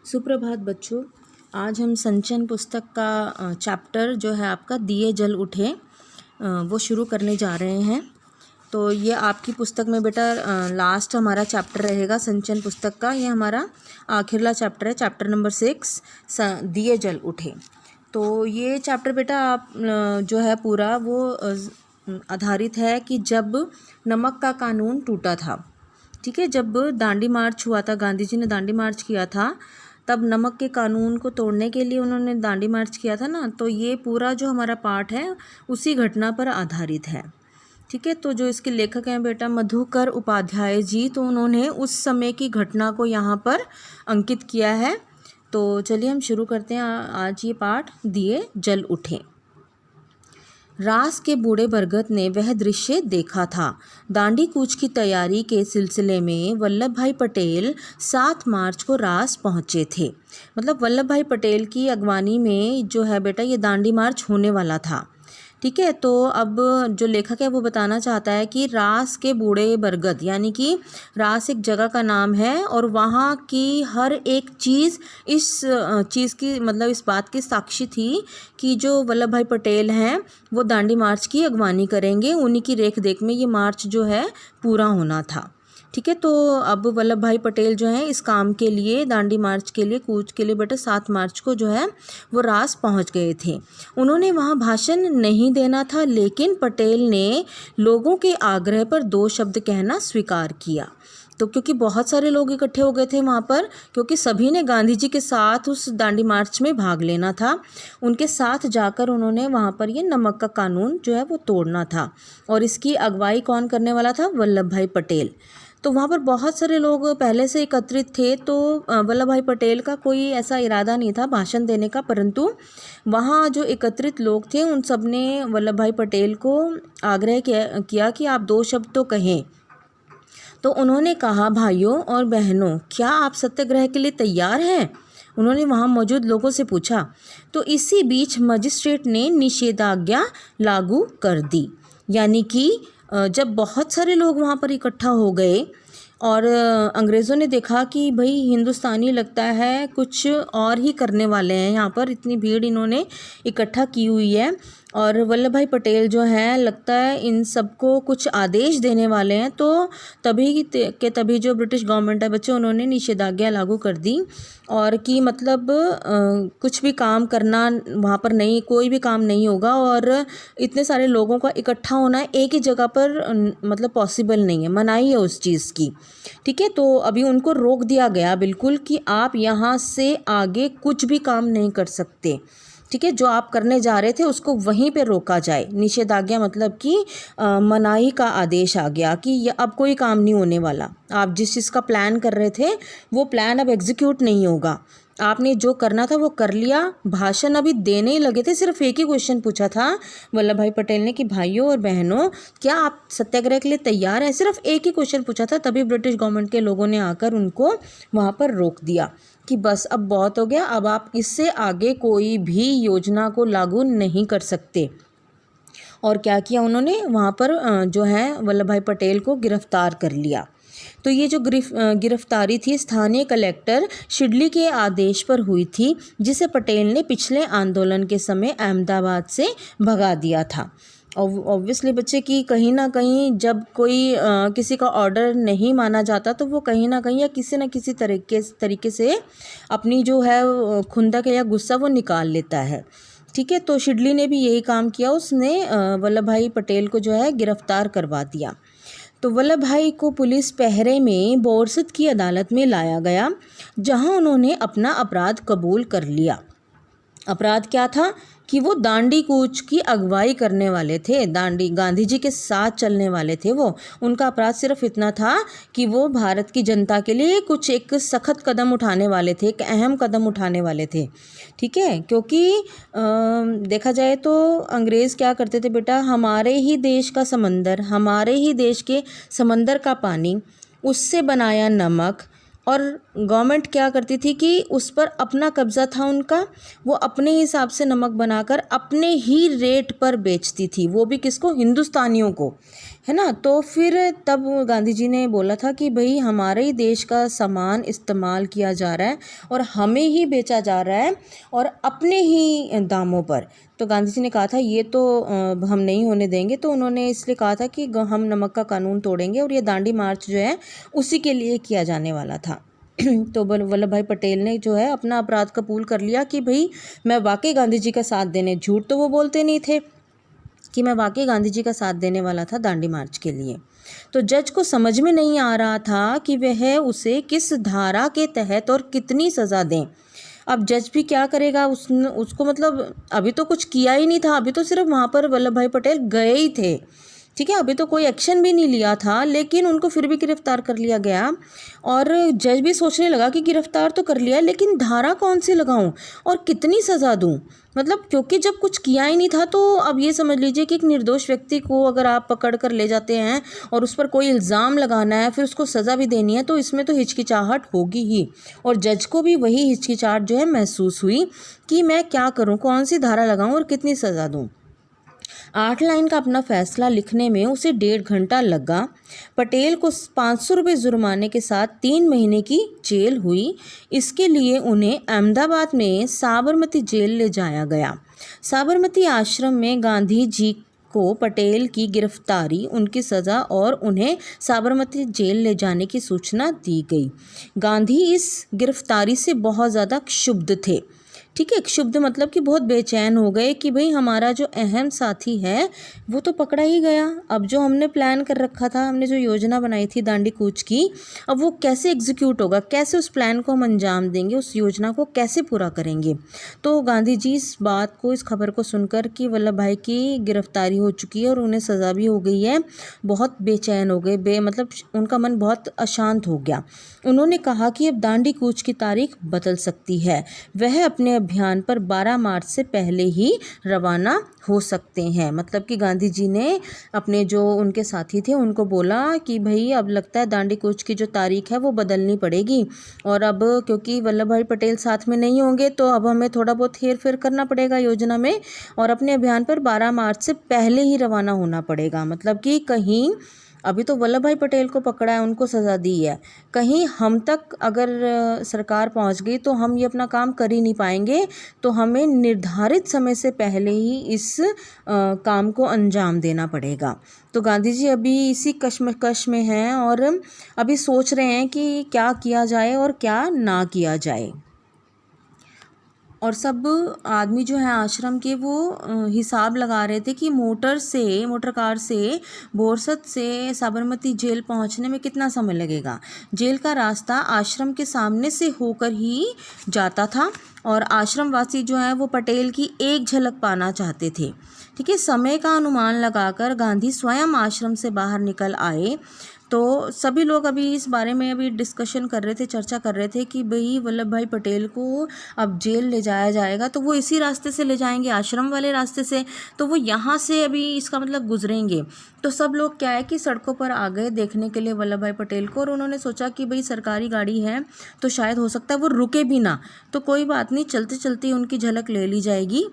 सुप्रभात बच्चों। आज हम संचयन पुस्तक का चैप्टर जो है आपका दिए जल उठे वो शुरू करने जा रहे हैं। तो ये आपकी पुस्तक में बेटा लास्ट हमारा चैप्टर रहेगा संचयन पुस्तक का। ये हमारा आखिरला चैप्टर है, चैप्टर नंबर 6 दिए जल उठे। तो ये चैप्टर बेटा आप जो है पूरा वो आधारित है कि जब नमक का कानून टूटा था। ठीक है, जब दांडी मार्च हुआ था, गांधी जी ने दांडी मार्च किया था, तब नमक के कानून को तोड़ने के लिए उन्होंने दांडी मार्च किया था ना। तो ये पूरा जो हमारा पाठ है उसी घटना पर आधारित है। ठीक है, तो जो इसके लेखक हैं बेटा मधुकर उपाध्याय जी, तो उन्होंने उस समय की घटना को यहाँ पर अंकित किया है। तो चलिए हम शुरू करते हैं आज ये पाठ, दिए जल उठे। रास के बूढ़े बरगद ने वह दृश्य देखा था। दांडी कूच की तैयारी के सिलसिले में वल्लभ भाई पटेल 7 मार्च को रास पहुँचे थे। मतलब वल्लभ भाई पटेल की अगवानी में जो है बेटा ये दांडी मार्च होने वाला था। ठीक है, तो अब जो लेखक है वो बताना चाहता है कि रास के बूढ़े बरगद, यानी कि रास एक जगह का नाम है और वहाँ की हर एक चीज़ इस चीज़ की मतलब इस बात की साक्षी थी कि जो वल्लभ भाई पटेल हैं वो दांडी मार्च की अगवानी करेंगे। उन्हीं की रेख देख में ये मार्च जो है पूरा होना था। ठीक है, तो अब वल्लभ भाई पटेल जो हैं इस काम के लिए, दांडी मार्च के लिए, कूच के लिए बेटा 7 मार्च को जो है वो रास पहुंच गए थे। उन्होंने वहां भाषण नहीं देना था, लेकिन पटेल ने लोगों के आग्रह पर 2 शब्द कहना स्वीकार किया। तो क्योंकि बहुत सारे लोग इकट्ठे हो गए थे वहाँ पर, क्योंकि सभी ने गांधी जी के साथ उस दांडी मार्च में भाग लेना था, उनके साथ जाकर उन्होंने वहाँ पर ये नमक का कानून जो है वो तोड़ना था। और इसकी अगुवाई कौन करने वाला था? वल्लभ भाई पटेल। तो वहाँ पर बहुत सारे लोग पहले से एकत्रित थे, तो वल्लभ भाई पटेल का कोई ऐसा इरादा नहीं था भाषण देने का, परंतु वहाँ जो एकत्रित लोग थे उन सब ने वल्लभ भाई पटेल को आग्रह किया कि आप 2 शब्द तो कहें। तो उन्होंने कहा, भाइयों और बहनों, क्या आप सत्याग्रह के लिए तैयार हैं? उन्होंने वहाँ मौजूद लोगों से पूछा। तो इसी बीच मजिस्ट्रेट ने निषेधाज्ञा लागू कर दी। यानी कि जब बहुत सारे लोग वहाँ पर इकट्ठा हो गए और अंग्रेज़ों ने देखा कि भाई हिंदुस्तानी लगता है कुछ और ही करने वाले हैं, यहाँ पर इतनी भीड़ इन्होंने इकट्ठा की हुई है और वल्लभ भाई पटेल जो हैं लगता है इन सबको कुछ आदेश देने वाले हैं। तो तभी जो ब्रिटिश गवर्नमेंट है बच्चे, उन्होंने निषेधाज्ञा लागू कर दी और कि मतलब कुछ भी काम करना वहाँ पर नहीं, कोई भी काम नहीं होगा और इतने सारे लोगों का इकट्ठा होना एक ही जगह पर मतलब पॉसिबल नहीं है, मनाही है उस चीज़ की। ठीक है, तो अभी उनको रोक दिया गया बिल्कुल कि आप यहाँ से आगे कुछ भी काम नहीं कर सकते। ठीक है, जो आप करने जा रहे थे उसको वहीं पे रोका जाए। निषेधाज्ञा मतलब कि मनाही का आदेश आ गया कि अब कोई काम नहीं होने वाला। आप जिस चीज़ का प्लान कर रहे थे वो प्लान अब एग्जीक्यूट नहीं होगा। आपने जो करना था वो कर लिया। भाषण अभी देने ही लगे थे, सिर्फ एक ही क्वेश्चन पूछा था वल्लभ भाई पटेल ने कि भाइयों और बहनों, क्या आप सत्याग्रह के लिए तैयार हैं? सिर्फ एक ही क्वेश्चन पूछा था, तभी ब्रिटिश गवर्नमेंट के लोगों ने आकर उनको वहाँ पर रोक दिया कि बस अब बहुत हो गया, अब आप इससे आगे कोई भी योजना को लागू नहीं कर सकते। और क्या किया उन्होंने? वहाँ पर जो है वल्लभ भाई पटेल को गिरफ्तार कर लिया। तो ये जो गिरफ्तारी थी स्थानीय कलेक्टर शिडली के आदेश पर हुई थी, जिसे पटेल ने पिछले आंदोलन के समय अहमदाबाद से भगा दिया था। ऑब्वियसली बच्चे की कहीं ना कहीं जब कोई किसी का ऑर्डर नहीं माना जाता तो वो कहीं ना कहीं या किसी न किसी तरीके से अपनी जो है खुंदक या गुस्सा वो निकाल लेता है। ठीक है, तो शिडली ने भी यही काम किया, उसने वल्लभ भाई पटेल को जो है गिरफ्तार करवा दिया। तो वल्लभ भाई को पुलिस पहरे में बोरसद की अदालत में लाया गया, जहां उन्होंने अपना अपराध कबूल कर लिया। अपराध क्या था कि वो दांडी कूच की अगुवाई करने वाले थे, गांधी जी के साथ चलने वाले थे। वो उनका अपराध सिर्फ इतना था कि वो भारत की जनता के लिए कुछ एक सख्त कदम उठाने वाले थे, एक अहम कदम उठाने वाले थे। ठीक है, क्योंकि देखा जाए तो अंग्रेज़ क्या करते थे बेटा, हमारे ही देश का समंदर, हमारे ही देश के समंदर का पानी, उससे बनाया नमक और गवर्नमेंट क्या करती थी कि उस पर अपना कब्जा था उनका, वो अपने हिसाब से नमक बनाकर अपने ही रेट पर बेचती थी, वो भी किसको, हिंदुस्तानियों को, है ना। तो फिर तब गांधी जी ने बोला था कि भाई हमारे ही देश का सामान इस्तेमाल किया जा रहा है और हमें ही बेचा जा रहा है और अपने ही दामों पर। तो गांधी जी ने कहा था ये तो हम नहीं होने देंगे। तो उन्होंने इसलिए कहा था कि हम नमक का कानून तोड़ेंगे, और ये दांडी मार्च जो है उसी के लिए किया जाने वाला था। तो वल्लभ भाई पटेल ने जो है अपना अपराध कबूल कर लिया कि भाई मैं वाकई गांधी जी का साथ देने, झूठ तो वो बोलते नहीं थे, कि मैं वाकई गांधी जी का साथ देने वाला था दांडी मार्च के लिए। तो जज को समझ में नहीं आ रहा था कि वह उसे किस धारा के तहत और कितनी सज़ा दें। अब जज भी क्या करेगा, उसको मतलब अभी तो कुछ किया ही नहीं था, अभी तो सिर्फ वहाँ पर वल्लभ भाई पटेल गए ही थे, ठीक है, अभी तो कोई एक्शन भी नहीं लिया था, लेकिन उनको फिर भी गिरफ्तार कर लिया गया। और जज भी सोचने लगा कि गिरफ्तार तो कर लिया, लेकिन धारा कौन सी लगाऊं और कितनी सज़ा दूं, मतलब क्योंकि जब कुछ किया ही नहीं था। तो अब ये समझ लीजिए कि एक निर्दोष व्यक्ति को अगर आप पकड़ कर ले जाते हैं और उस पर कोई इल्ज़ाम लगाना है, फिर उसको सज़ा भी देनी है, तो इसमें तो हिचकिचाहट होगी ही। और जज को भी वही हिचकिचाहट जो है महसूस हुई कि मैं क्या करूँ, कौन सी धारा लगाऊँ और कितनी सज़ा दूँ। 8 लाइन का अपना फैसला लिखने में उसे 1.5 घंटा लगा। पटेल को 500 रुपये जुर्माने के साथ 3 महीने की जेल हुई। इसके लिए उन्हें अहमदाबाद में साबरमती जेल ले जाया गया। साबरमती आश्रम में गांधी जी को पटेल की गिरफ्तारी, उनकी सज़ा और उन्हें साबरमती जेल ले जाने की सूचना दी गई। गांधी इस गिरफ्तारी से बहुत ज़्यादा क्षुब्ध थे, ठीक है, क्षुब्ध मतलब कि बहुत बेचैन हो गए कि भाई हमारा जो अहम साथी है वो तो पकड़ा ही गया। अब जो हमने प्लान कर रखा था, हमने जो योजना बनाई थी दांडी कूच की, अब वो कैसे एग्जीक्यूट होगा, कैसे उस प्लान को हम अंजाम देंगे, उस योजना को कैसे पूरा करेंगे। तो गांधी जी इस बात को, इस खबर को सुनकर कि वल्लभ भाई की गिरफ्तारी हो चुकी है और उन्हें सज़ा भी हो गई है, बहुत बेचैन हो गए, मतलब उनका मन बहुत अशांत हो गया। उन्होंने कहा कि अब दांडी कूच की तारीख बदल सकती है, वह अपने अभियान पर 12 मार्च से पहले ही रवाना हो सकते हैं। मतलब कि गांधी जी ने अपने जो उनके साथी थे उनको बोला कि भाई अब लगता है दांडी कूच की जो तारीख है वो बदलनी पड़ेगी, और अब क्योंकि वल्लभ भाई पटेल साथ में नहीं होंगे तो अब हमें थोड़ा बहुत हेर फेर करना पड़ेगा योजना में, और अपने अभियान पर 12 मार्च से पहले ही रवाना होना पड़ेगा। मतलब कि कहीं अभी तो वल्लभ भाई पटेल को पकड़ा है, उनको सज़ा दी है, कहीं हम तक अगर सरकार पहुंच गई तो हम ये अपना काम कर ही नहीं पाएंगे। तो हमें निर्धारित समय से पहले ही इस काम को अंजाम देना पड़ेगा। तो गांधी जी अभी इसी कश्मकश में हैं और अभी सोच रहे हैं कि क्या किया जाए और क्या ना किया जाए। और सब आदमी जो है आश्रम के वो हिसाब लगा रहे थे कि मोटर कार से बोरसद से साबरमती जेल पहुंचने में कितना समय लगेगा। जेल का रास्ता आश्रम के सामने से होकर ही जाता था और आश्रम वासी जो है वो पटेल की एक झलक पाना चाहते थे। ठीक है, समय का अनुमान लगाकर गांधी स्वयं आश्रम से बाहर निकल आए। तो सभी लोग अभी इस बारे में अभी डिस्कशन कर रहे थे, चर्चा कर रहे थे कि भाई वल्लभ भाई पटेल को अब जेल ले जाया जाएगा तो वो इसी रास्ते से ले जाएंगे, आश्रम वाले रास्ते से, तो वो यहाँ से अभी इसका मतलब गुजरेंगे। तो सब लोग क्या है कि सड़कों पर आ गए देखने के लिए वल्लभ भाई पटेल को, और उन्होंने सोचा कि भाई सरकारी गाड़ी है तो शायद हो सकता है वो रुके भी ना, तो कोई बात नहीं, चलते चलते उनकी झलक ले ली जाएगी।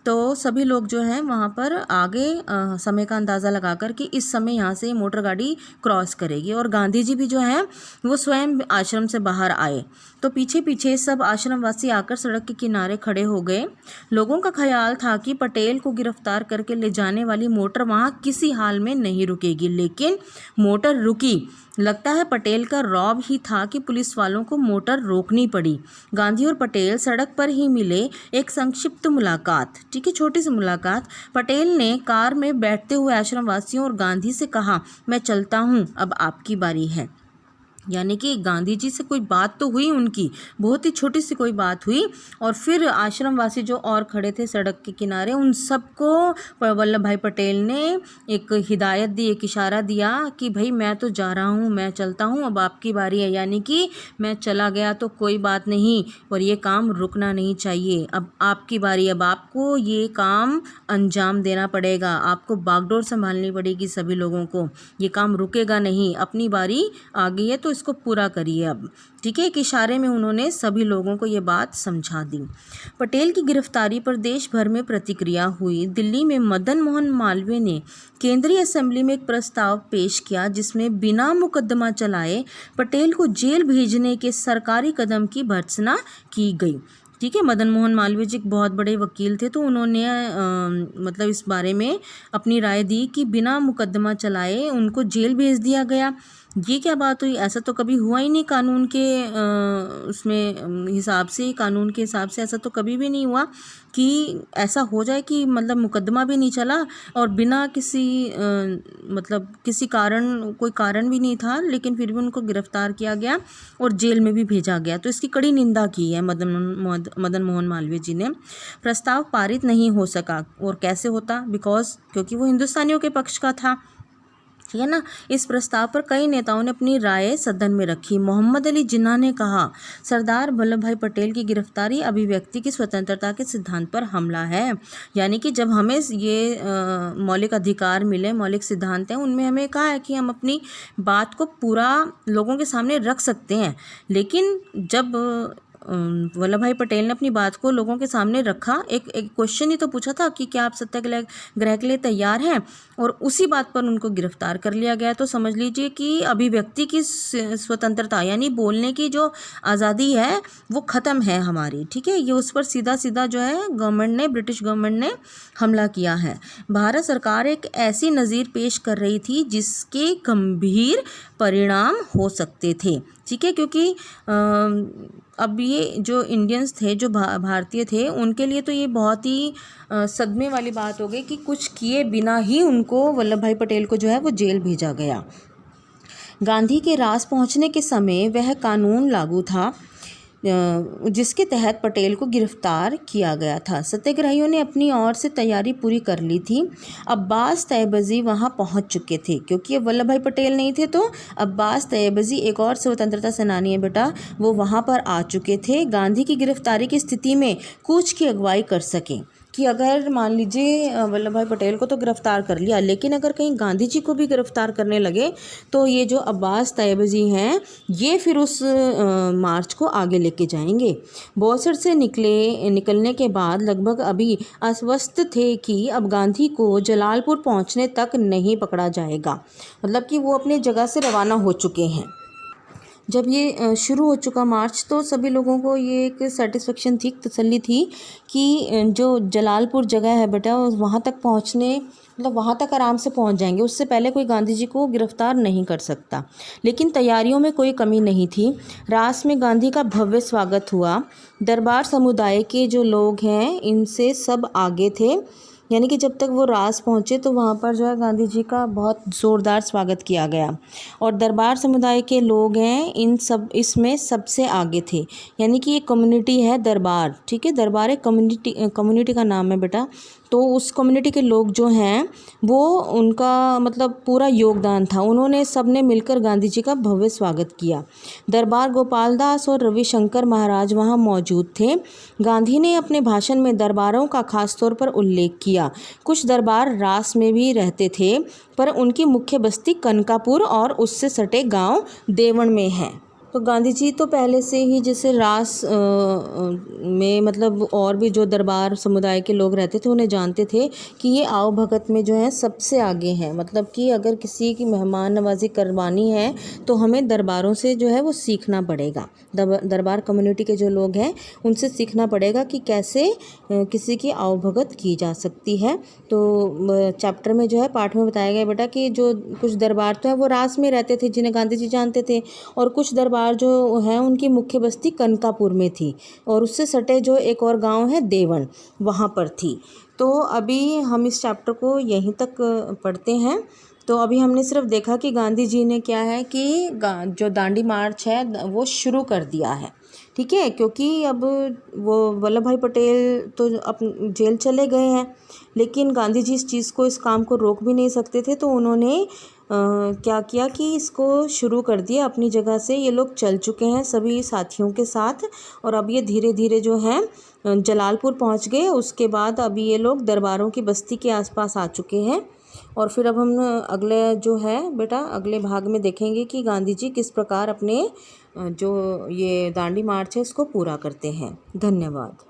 तो सभी लोग जो हैं वहाँ पर आगे समय का अंदाज़ा लगाकर कि इस समय यहाँ से मोटर गाड़ी क्रॉस करेगी, और गांधी जी भी जो हैं वो स्वयं आश्रम से बाहर आए। तो पीछे पीछे सब आश्रमवासी आकर सड़क के किनारे खड़े हो गए। लोगों का ख्याल था कि पटेल को गिरफ्तार करके ले जाने वाली मोटर वहाँ किसी हाल में नहीं रुकेगी, लेकिन मोटर रुकी। लगता है पटेल का रौब ही था कि पुलिस वालों को मोटर रोकनी पड़ी। गांधी और पटेल सड़क पर ही मिले, एक संक्षिप्त मुलाकात, ठीक है, छोटी सी मुलाकात। पटेल ने कार में बैठते हुए आश्रमवासियों और गांधी से कहा, मैं चलता हूँ, अब आपकी बारी है। यानी कि गांधी जी से कोई बात तो हुई उनकी, बहुत ही छोटी सी कोई बात हुई, और फिर आश्रमवासी जो और खड़े थे सड़क के किनारे उन सबको वल्लभ भाई पटेल ने एक हिदायत दी, एक इशारा दिया कि भाई मैं तो जा रहा हूँ, मैं चलता हूँ, अब आपकी बारी है। यानी कि मैं चला गया तो कोई बात नहीं, और ये काम रुकना नहीं चाहिए, अब आपकी बारी, अब आपको ये काम अंजाम देना पड़ेगा, आपको बागडोर संभालनी पड़ेगी सभी लोगों को, ये काम रुकेगा नहीं, अपनी बारी आ गई है तो इसको पूरा करिए अब। ठीक है, एक इशारे में उन्होंने सभी लोगों को ये बात समझा दी। पटेल की गिरफ्तारी पर देश भर में प्रतिक्रिया हुई। दिल्ली में मदन मोहन मालवीय ने केंद्रीय असेंबली में एक प्रस्ताव पेश किया जिसमें बिना मुकदमा चलाए पटेल को जेल भेजने के सरकारी कदम की भर्त्सना की गई। ठीक है, मदन मोहन मालवीय जी एक बहुत बड़े वकील थे, तो उन्होंने मतलब इस बारे में अपनी राय दी कि बिना मुकदमा चलाए उनको जेल भेज दिया गया। ये क्या बात हुई? ऐसा तो कभी हुआ ही नहीं कानून के उसमें हिसाब से, कानून के हिसाब से ऐसा तो कभी भी नहीं हुआ कि ऐसा हो जाए कि मतलब मुकदमा भी नहीं चला और बिना किसी मतलब किसी कारण, कोई कारण भी नहीं था, लेकिन फिर भी उनको गिरफ्तार किया गया और जेल में भी भेजा गया। तो इसकी कड़ी निंदा की है मदन मोहन मालवीय जी ने। प्रस्ताव पारित नहीं हो सका, और कैसे होता? क्योंकि वो हिंदुस्तानियों के पक्ष का था। ठीक है ना। इस प्रस्ताव पर कई नेताओं ने अपनी राय सदन में रखी। मोहम्मद अली जिन्ना ने कहा, सरदार वल्लभ भाई पटेल की गिरफ्तारी अभिव्यक्ति की स्वतंत्रता के सिद्धांत पर हमला है। यानी कि जब हमें ये मौलिक अधिकार मिले, मौलिक सिद्धांत हैं, उनमें हमें कहा है कि हम अपनी बात को पूरा लोगों के सामने रख सकते हैं। लेकिन जब वल्लभ भाई पटेल ने अपनी बात को लोगों के सामने रखा, एक क्वेश्चन ही तो पूछा था कि क्या आप सत्याग्रह के लिए तैयार हैं, और उसी बात पर उनको गिरफ्तार कर लिया गया। तो समझ लीजिए कि अभिव्यक्ति की स्वतंत्रता यानी बोलने की जो आज़ादी है वो ख़त्म है हमारी। ठीक है, ये उस पर सीधा सीधा जो है ब्रिटिश गवर्नमेंट ने हमला किया है। भारत सरकार एक ऐसी नज़ीर पेश कर रही थी जिसके गंभीर परिणाम हो सकते थे। ठीक है, क्योंकि अब ये जो इंडियंस थे, जो भारतीय थे, उनके लिए तो ये बहुत ही सदमे वाली बात हो गई कि कुछ किए बिना ही उनको वल्लभ भाई पटेल को जो है वो जेल भेजा गया। गांधी के राज पहुंचने के समय वह कानून लागू था जिसके तहत पटेल को गिरफ्तार किया गया था। सत्याग्रहियों ने अपनी ओर से तैयारी पूरी कर ली थी। अब्बास तैयबजी वहां पहुंच चुके थे, क्योंकि अब वल्लभ भाई पटेल नहीं थे तो अब्बास तैयबजी एक और स्वतंत्रता सेनानी है बेटा, वो वहां पर आ चुके थे गांधी की गिरफ्तारी की स्थिति में कूच की अगुवाई कर सकें। कि अगर मान लीजिए वल्लभ भाई पटेल को तो गिरफ्तार कर लिया, लेकिन अगर कहीं गांधी जी को भी गिरफ्तार करने लगे तो ये जो अब्बास तैयबजी हैं ये फिर उस मार्च को आगे लेके जाएंगे। बोसर से निकलने के बाद लगभग अभी आश्वस्त थे कि अब गांधी को जलालपुर पहुंचने तक नहीं पकड़ा जाएगा, मतलब कि वो अपनी जगह से रवाना हो चुके हैं। जब ये शुरू हो चुका मार्च तो सभी लोगों को ये एक सेटिस्फेक्शन थी, तसल्ली थी कि जो जलालपुर जगह है बेटा वहाँ तक पहुँचने, मतलब वहाँ तक आराम से पहुँच जाएंगे, उससे पहले कोई गांधी जी को गिरफ्तार नहीं कर सकता। लेकिन तैयारियों में कोई कमी नहीं थी। रास में गांधी का भव्य स्वागत हुआ। दरबार समुदाय के जो लोग हैं इनसे सब आगे थे, यानी कि जब तक वो रास पहुँचे तो वहाँ पर जो है गांधी जी का बहुत ज़ोरदार स्वागत किया गया। और दरबार समुदाय के लोग हैं इसमें सबसे आगे थे, यानी कि ये कम्युनिटी है दरबार। ठीक है, दरबार एक कम्युनिटी का नाम है बेटा। तो उस कम्युनिटी के लोग जो हैं वो उनका मतलब पूरा योगदान था, उन्होंने सबने मिलकर गांधी जी का भव्य स्वागत किया। दरबार गोपाल दास और रविशंकर महाराज वहाँ मौजूद थे। गांधी ने अपने भाषण में दरबारों का खास तौर पर उल्लेख किया। कुछ दरबार रास में भी रहते थे, पर उनकी मुख्य बस्ती कनकापुर और उससे सटे गांव देवण में है। तो गांधी जी तो पहले से ही जैसे रास में मतलब और भी जो दरबार समुदाय के लोग रहते थे उन्हें जानते थे कि ये आओ भगत में जो है सबसे आगे हैं, मतलब कि अगर किसी की मेहमान नवाजी करवानी है तो हमें दरबारों से जो है वो सीखना पड़ेगा। दरबार कम्युनिटी के जो लोग हैं उनसे सीखना पड़ेगा कि कैसे किसी की आओ भगत की जा सकती है। तो चैप्टर में जो है पाठ में बताया गया बेटा कि जो कुछ दरबार तो है वो रास में रहते थे जिन्हें गांधी जी जानते थे, और कुछ दरबार जो है उनकी मुख्य बस्ती कनकापुर में थी, और उससे सटे जो एक और गांव है देवण वहाँ पर थी। तो अभी हम इस चैप्टर को यहीं तक पढ़ते हैं। तो अभी हमने सिर्फ देखा कि गांधी जी ने क्या है कि जो दांडी मार्च है वो शुरू कर दिया है। ठीक है, क्योंकि अब वो वल्लभ भाई पटेल तो अपन जेल चले गए हैं, लेकिन गांधी जी इस काम को रोक भी नहीं सकते थे, तो उन्होंने क्या किया कि इसको शुरू कर दिया अपनी जगह से। ये लोग चल चुके हैं सभी साथियों के साथ, और अब ये धीरे धीरे जो है जलालपुर पहुंच गए। उसके बाद अभी ये लोग दरबारों की बस्ती के आसपास आ चुके हैं, और फिर अब हम अगले जो है बेटा अगले भाग में देखेंगे कि गांधी जी किस प्रकार अपने जो ये दांडी मार्च है इसको पूरा करते हैं। धन्यवाद।